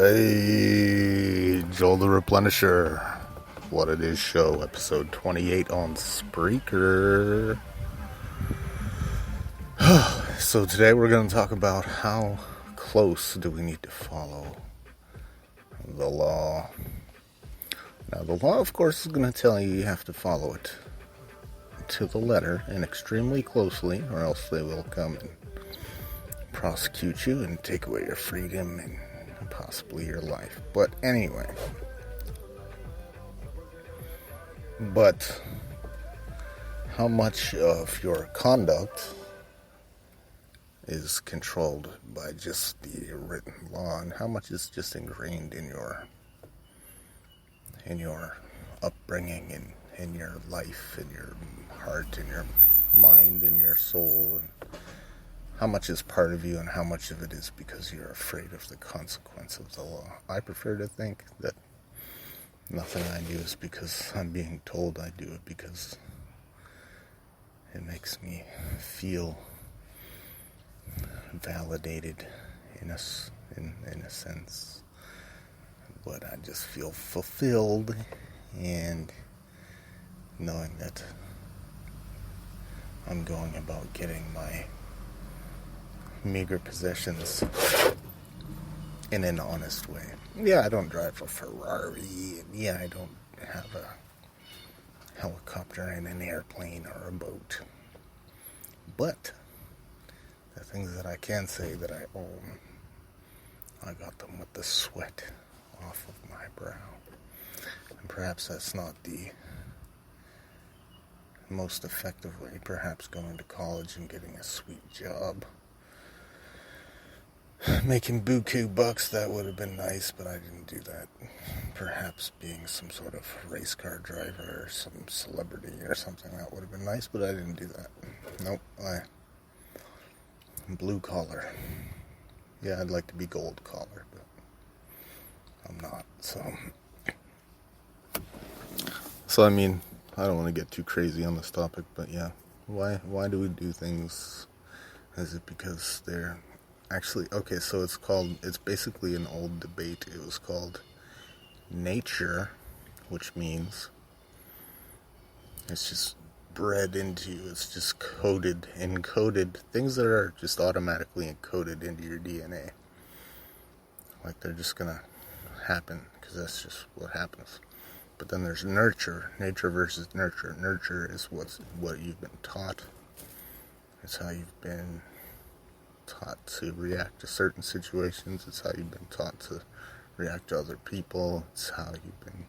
Hey, Joel the Replenisher. What It Is Show, episode 28 on Spreaker. So today we're going to talk about how close do we need to follow the law. Now, the law, of course, is going to tell you have to follow it to the letter and extremely closely, or else they will come and prosecute you and take away your freedom and possibly your life. But anyway, how much of your conduct is controlled by just the written law, and how much is just ingrained in your upbringing and in your life, in your heart, in your mind, in your soul, and how much is part of you and how much of it is because you're afraid of the consequence of the law. I prefer to think that nothing I do is because I'm being told I do it, because it makes me feel validated in a sense. But I just feel fulfilled and knowing that I'm going about getting my meager possessions in an honest way. Yeah, I don't drive a Ferrari, and yeah, I don't have a helicopter and an airplane or a boat. But the things that I can say that I own, I got them with the sweat off of my brow. And perhaps that's not the most effective way. Perhaps going to college and getting a sweet job, making buku bucks, that would have been nice, but I didn't do that. Perhaps being some sort of race car driver or some celebrity or something, that would have been nice, but I didn't do that. Nope, blue collar. Yeah, I'd like to be gold collar, but I'm not, So I mean, I don't want to get too crazy on this topic, but yeah, why do we do things? Is it because they're actually, okay, so it's basically an old debate. It was called nature, which means it's just bred into you. It's just encoded, things that are just automatically encoded into your DNA. Like they're just gonna happen, because that's just what happens. But then there's nurture versus nurture. Nurture is what you've been taught. It's how you've been taught to react to certain situations. It's how you've been taught to react to other people. It's how you've been,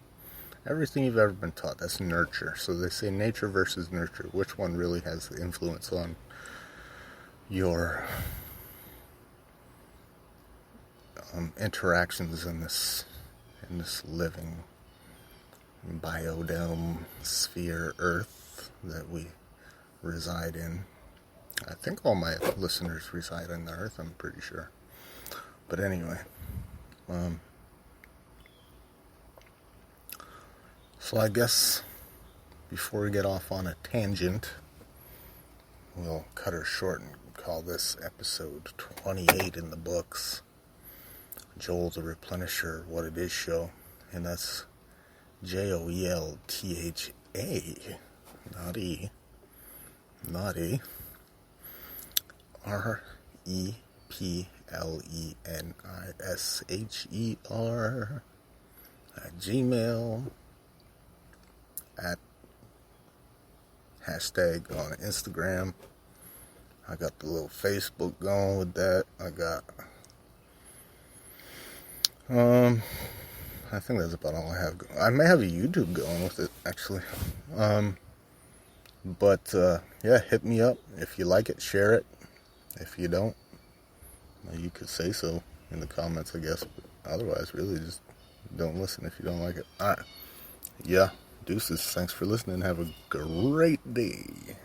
everything you've ever been taught. That's nurture. So they say nature versus nurture. Which one really has the influence on your interactions in this living biodome sphere Earth that we reside in? I think all my listeners reside on the Earth, I'm pretty sure. But anyway, so I guess before we get off on a tangent, we'll cut her short and call this episode 28 in the books. Joel the Replenisher, What It Is Show, and that's Joeltha, not E, REPLENISHER at Gmail, at hashtag on Instagram. I got the little Facebook going with that. I got I think that's about all I have going. I may have a YouTube going with it, actually. But yeah, hit me up. If you like it, share it. If you don't, you could say so in the comments, I guess. But otherwise, really, just don't listen if you don't like it. Alright. Yeah, deuces. Thanks for listening. Have a great day.